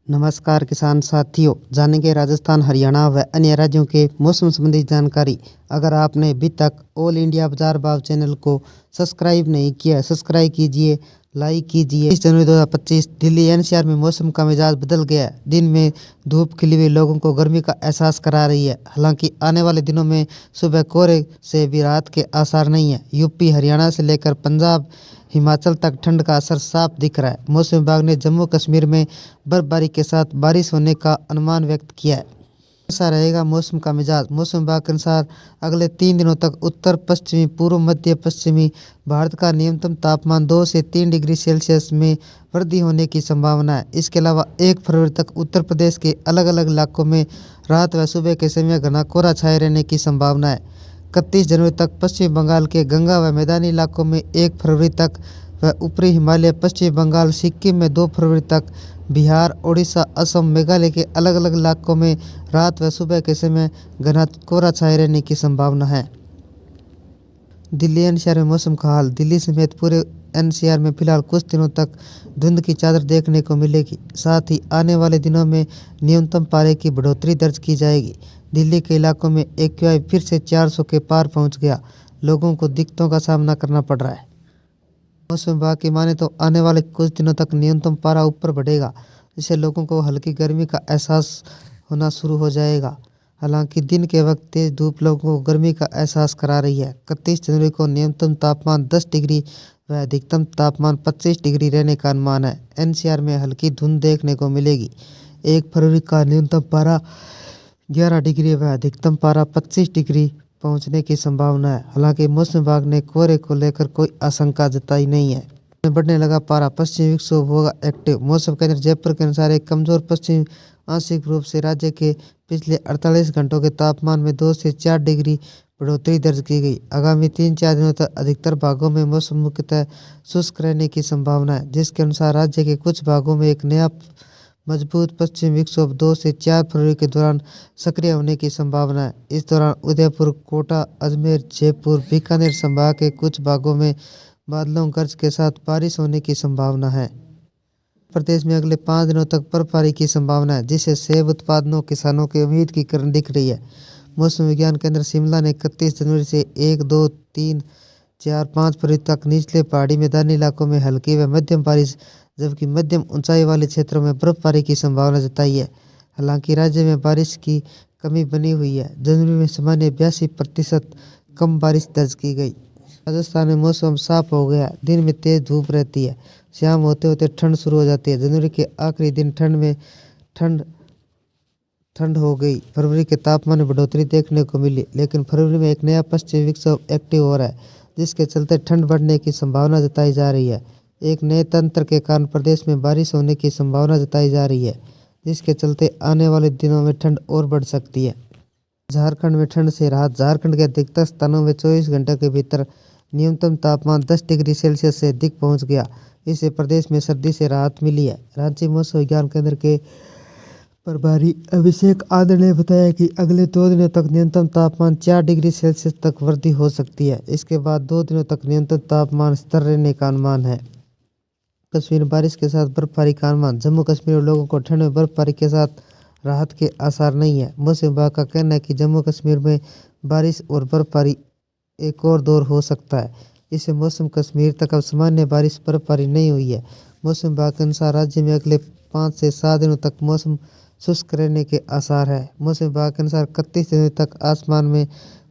नमस्कार किसान साथियों, जानेंगे राजस्थान, हरियाणा व अन्य राज्यों के मौसम संबंधी जानकारी। अगर आपने अभी तक ऑल इंडिया बाजार भाव चैनल को सब्सक्राइब नहीं किया, सब्सक्राइब कीजिए, लाइक कीजिए। 20 जनवरी 2025 दिल्ली एनसीआर में मौसम का मिजाज बदल गया है। दिन में धूप खिली हुई लोगों को गर्मी का एहसास करा रही है। हालांकि आने वाले दिनों में सुबह कोहरे से भी राहत के आसार नहीं है। यूपी, हरियाणा से लेकर पंजाब, हिमाचल तक ठंड का असर साफ दिख रहा है। मौसम विभाग ने जम्मू कश्मीर में बर्फबारी के साथ बारिश होने का अनुमान व्यक्त किया है। ऐसा रहेगा मौसम का मिजाज। मौसम विभाग के अनुसार अगले 3 दिनों तक उत्तर पश्चिमी, पूर्व मध्य पश्चिमी भारत का न्यूनतम तापमान 2 से 3 डिग्री सेल्सियस में वृद्धि होने की संभावना है। इसके अलावा 1 फरवरी तक उत्तर प्रदेश के अलग अलग इलाकों में रात व सुबह के समय घना कोहरा छाए रहने की संभावना है। 31 जनवरी तक पश्चिम बंगाल के गंगा व मैदानी इलाकों में, 1 फरवरी तक व ऊपरी हिमालय, पश्चिम बंगाल, सिक्किम में 2 फरवरी तक, बिहार, उड़ीसा, असम, मेघालय के अलग अलग इलाकों में रात व सुबह के समय घना कोहरा छाए रहने की संभावना है। दिल्ली एनसीआर में मौसम का हाल। दिल्ली समेत पूरे एनसीआर में फिलहाल कुछ दिनों तक धुंध की चादर देखने को मिलेगी। साथ ही आने वाले दिनों में न्यूनतम पारे की बढ़ोतरी दर्ज की जाएगी। दिल्ली के इलाकों में एक्यूआई फिर से 400 के पार पहुंच गया। लोगों को दिक्कतों का सामना करना पड़ रहा है। मौसम विभाग की माने तो आने वाले कुछ दिनों तक न्यूनतम पारा ऊपर बढ़ेगा, जिससे लोगों को हल्की गर्मी का एहसास होना शुरू हो जाएगा। हालांकि दिन के वक्त तेज धूप लोगों को गर्मी का एहसास करा रही है। 31 जनवरी को न्यूनतम तापमान 10 डिग्री व अधिकतम तापमान 25 डिग्री रहने का अनुमान है। एनसीआर में हल्की धुंध देखने को मिलेगी। 1 फरवरी का न्यूनतम पारा 11 डिग्री व अधिकतम पारा 25 डिग्री पहुंचने की संभावना है। हालांकि मौसम विभाग ने कोहरे को लेकर कोई आशंका जताई नहीं है। बढ़ने लगा पारा, पश्चिमी विक्षोभ होगा एक्टिव। मौसम केंद्र जयपुर के अनुसार एक कमजोर पश्चिम आंशिक रूप से राज्य के पिछले 48 घंटों के तापमान में 2 से 4 डिग्री बढ़ोतरी दर्ज की गई। आगामी 3-4 दिनों तक अधिकतर भागों में मौसम मुख्यतः शुष्क रहने की संभावना है, जिसके अनुसार राज्य के कुछ भागों में एक नया मजबूत पश्चिम विक्षोभ 2 से 4 फरवरी के दौरान सक्रिय होने की संभावना है। इस दौरान उदयपुर, कोटा, अजमेर, जयपुर, बीकानेर संभाग के कुछ भागों में बादलों गरज के साथ बारिश होने की संभावना है। प्रदेश में अगले 5 दिनों तक बर्फबारी की संभावना है, जिससे सेब उत्पादकों किसानों की उम्मीद की किरण दिख रही है। मौसम विज्ञान केंद्र शिमला ने 31 जनवरी से 1, 2, 3, 4, 5 फरवरी तक निचले पहाड़ी मैदानी इलाकों में हल्की व मध्यम बारिश, जबकि मध्यम ऊंचाई वाले क्षेत्रों में बर्फबारी की संभावना जताई है। हालांकि राज्य में बारिश की कमी बनी हुई है। जनवरी में सामान्य 82% कम बारिश दर्ज की गई। राजस्थान में मौसम साफ हो गया। दिन में तेज धूप रहती है, शाम होते होते ठंड शुरू हो जाती है। जनवरी के आखिरी दिन ठंड हो गई। फरवरी के तापमान में बढ़ोतरी देखने को मिली, लेकिन फरवरी में एक नया पश्चिमी विक्षोभ एक्टिव हो रहा है, जिसके चलते ठंड बढ़ने की संभावना जताई जा रही है। एक नए तंत्र के कारण प्रदेश में बारिश होने की संभावना जताई जा रही है, जिसके चलते आने वाले दिनों में ठंड और बढ़ सकती है। झारखंड में ठंड से राहत। झारखंड के अधिकतर स्थानों में 24 घंटों के भीतर न्यूनतम तापमान 10 डिग्री सेल्सियस से अधिक पहुंच गया। इससे प्रदेश में सर्दी से राहत मिली है। राज्य मौसम विज्ञान केंद्र के प्रभारी अभिषेक आनंद ने बताया कि अगले 2 दिनों तक न्यूनतम तापमान 4 डिग्री सेल्सियस तक वृद्धि हो सकती है। इसके बाद 2 दिनों तक न्यूनतम तापमान स्थिर रहने का अनुमान है। कश्मीर में बारिश के साथ बर्फबारी का अनुमान। जम्मू कश्मीर में लोगों को ठंड में बर्फबारी के साथ राहत के आसार नहीं है। मौसम विभाग का कहना है कि जम्मू कश्मीर में बारिश और बर्फबारी एक और दौर हो सकता है। इससे मौसम कश्मीर तक अब सामान्य बारिश बर्फबारी नहीं हुई है। मौसम विभाग के अनुसार राज्य में अगले 5 से 7 दिनों तक मौसम शुष्क रहने के आसार है। मौसम विभाग के अनुसार 31 दिनों तक आसमान में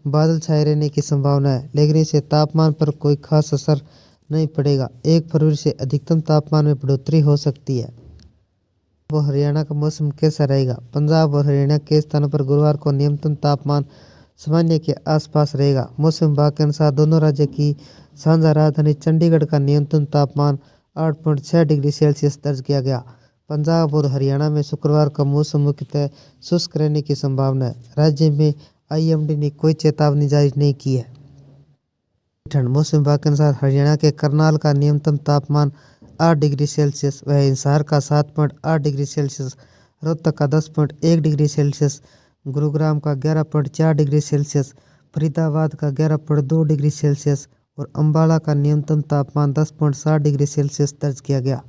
बादल छाए रहने की संभावना है, लेकिन इससे तापमान पर कोई खास असर नहीं पड़ेगा। 1 फरवरी से अधिकतम तापमान में बढ़ोतरी हो सकती है। वो हरियाणा का मौसम कैसा रहेगा? पंजाब और हरियाणा के स्थानों पर गुरुवार को न्यूनतम तापमान सामान्य के आसपास रहेगा। मौसम विभाग के अनुसार दोनों राज्य की साझा राजधानी चंडीगढ़ का न्यूनतम तापमान 8.6 डिग्री सेल्सियस दर्ज किया गया। पंजाब और हरियाणा में शुक्रवार का मौसम मुख्यतः शुष्क रहने की संभावना है। राज्य में आईएमडी ने कोई चेतावनी जारी नहीं की है। ठंड। मौसम विभाग के अनुसार हरियाणा के करनाल का न्यूनतम तापमान 8 डिग्री सेल्सियस व हिसार का 7.8 डिग्री सेल्सियस, रोहतक का 10.1 डिग्री सेल्सियस, गुरुग्राम का 11.4 डिग्री सेल्सियस, फरीदाबाद का 11.2 डिग्री सेल्सियस और अम्बाला का न्यूनतम तापमान 10.7 डिग्री सेल्सियस दर्ज किया गया।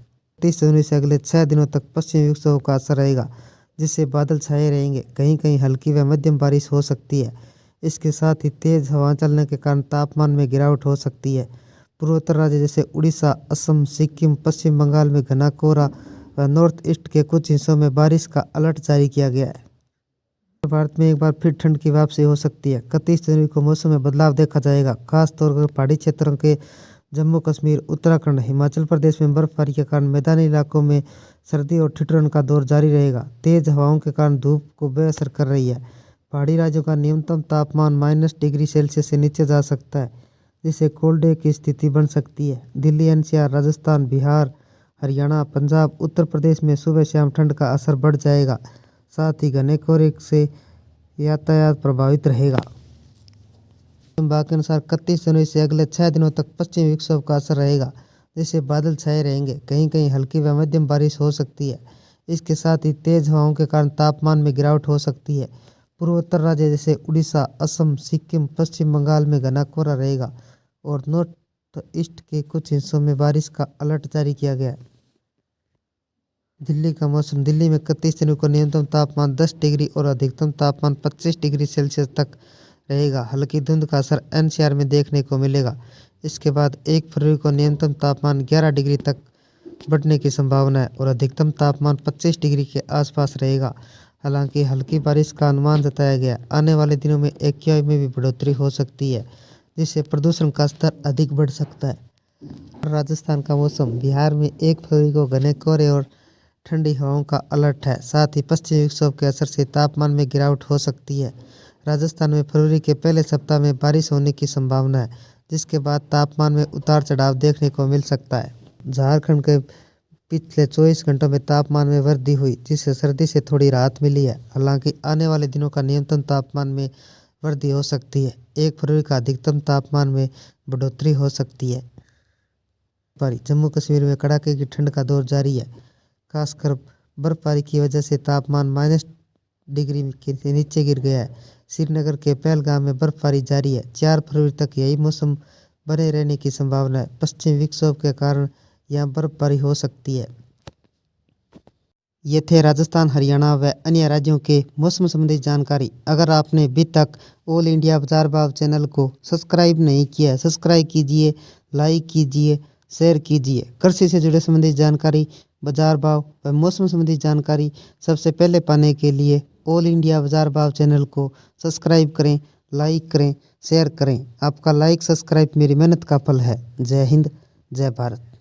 30 जनवरी से अगले 6 दिनों तक पश्चिमी विक्षोभ का असर रहेगा, जिससे बादल छाए रहेंगे। कहीं कहीं हल्की व मध्यम बारिश हो सकती है। इसके साथ ही तेज हवा चलने के कारण तापमान में गिरावट हो सकती है। पूर्वोत्तर राज्य जैसे उड़ीसा, असम, सिक्किम, पश्चिम बंगाल में घना कोहरा व नॉर्थ ईस्ट के कुछ हिस्सों में बारिश का अलर्ट जारी किया गया है। भारत में एक बार फिर ठंड की वापसी हो सकती है। 31 जनवरी को मौसम में बदलाव देखा जाएगा, खासतौर पर पहाड़ी क्षेत्रों के जम्मू कश्मीर, उत्तराखंड, हिमाचल प्रदेश में बर्फबारी के कारण मैदानी इलाकों में सर्दी और ठिठुरन का दौर जारी रहेगा। तेज हवाओं के कारण धूप को बेअसर कर रही है। पहाड़ी राज्यों का न्यूनतम तापमान -डिग्री सेल्सियस से नीचे जा सकता है, जिससे कोल्ड डे की स्थिति बन सकती है। दिल्ली, एनसीआर, राजस्थान, बिहार, हरियाणा, पंजाब, उत्तर प्रदेश में सुबह शाम ठंड का असर बढ़ जाएगा। साथ ही घने कोहरे से यातायात प्रभावित रहेगा। विभाग के अनुसार 31 जनवरी से अगले 6 दिनों तक पश्चिमी विक्षोभ का असर रहेगा, जिससे बादल छाए रहेंगे। कहीं कहीं हल्की व मध्यम बारिश हो सकती है। इसके साथ ही तेज हवाओं के कारण तापमान में गिरावट हो सकती है। पूर्वोत्तर राज्य जैसे उड़ीसा, असम, सिक्किम, पश्चिम बंगाल में घना कोहरा रहेगा और नॉर्थ ईस्ट के कुछ हिस्सों में बारिश का अलर्ट जारी किया गया है। दिल्ली का मौसम। दिल्ली में 31 जनवरी को न्यूनतम तापमान 10 डिग्री और अधिकतम तापमान 25 डिग्री सेल्सियस तक रहेगा। हल्की धुंध का असर एनसीआर में देखने को मिलेगा। इसके बाद 1 फरवरी को न्यूनतम तापमान 11 डिग्री तक बढ़ने की संभावना है और अधिकतम तापमान 25 डिग्री के आसपास रहेगा। हालांकि हल्की बारिश का अनुमान जताया गया। आने वाले दिनों में AQI में भी बढ़ोतरी हो सकती है, जिससे प्रदूषण का स्तर अधिक बढ़ सकता है। राजस्थान का मौसम। बिहार में 1 फरवरी को घने कोहरे और ठंडी हवाओं का अलर्ट है। साथ ही पश्चिमी विक्षोभ के असर से तापमान में गिरावट हो सकती है। राजस्थान में फरवरी के पहले सप्ताह में बारिश होने की संभावना है, जिसके बाद तापमान में उतार चढ़ाव देखने को मिल सकता है। झारखंड के पिछले 24 घंटों में तापमान में वृद्धि हुई, जिससे सर्दी से थोड़ी राहत मिली है। हालांकि आने वाले दिनों का न्यूनतम तापमान में वृद्धि हो सकती है। 1 फरवरी का अधिकतम तापमान में बढ़ोतरी हो सकती है। जम्मू कश्मीर में कड़ाके की ठंड का दौर जारी है। खासकर बर्फबारी की वजह से तापमान -डिग्री के नीचे गिर गया है। श्रीनगर के पहलगाम में बर्फबारी जारी है। 4 फरवरी तक यही मौसम बने रहने की संभावना है। पश्चिमी विक्षोभ के कारण यहाँ बर्फबारी हो सकती है। ये थे राजस्थान, हरियाणा व अन्य राज्यों के मौसम संबंधी जानकारी। अगर आपने अभी तक ऑल इंडिया बाजार भाव चैनल को सब्सक्राइब नहीं किया है, सब्सक्राइब कीजिए, लाइक कीजिए, शेयर कीजिए। कृषि से जुड़े संबंधी जानकारी, बाजार भाव व मौसम संबंधी जानकारी सबसे पहले पाने के लिए ऑल इंडिया बाजार भाव चैनल को सब्सक्राइब करें, लाइक करें, शेयर करें। आपका लाइक सब्सक्राइब मेरी मेहनत का फल है। जय हिंद, जय भारत।